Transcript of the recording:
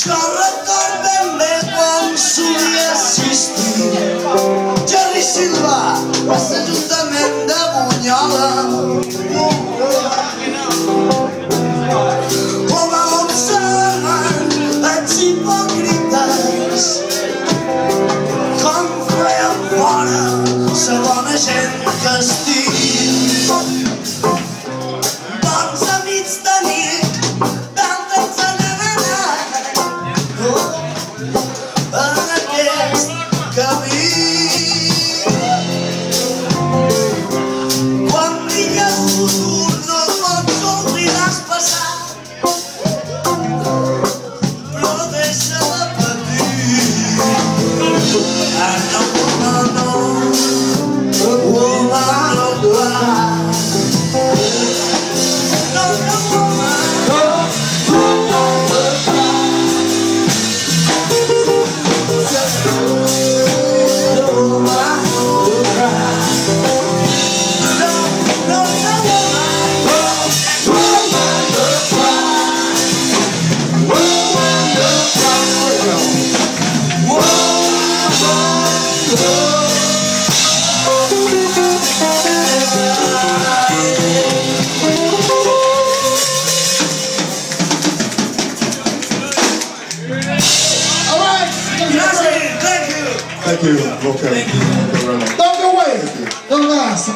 Jo record ben bé quan solia assistir Jerry Silva a l'Ajuntament de Bunyola. Com a observant els hipòcrites com feien fora la bona gent que estic. Bons amics tenir d'altres en aquest camí. Quan brilla el futur no pots oblidar el passat, però deixa de patir. No, woman, no cry. No, woman, no cry. Thank you. Okay. Don't go away. Don't last.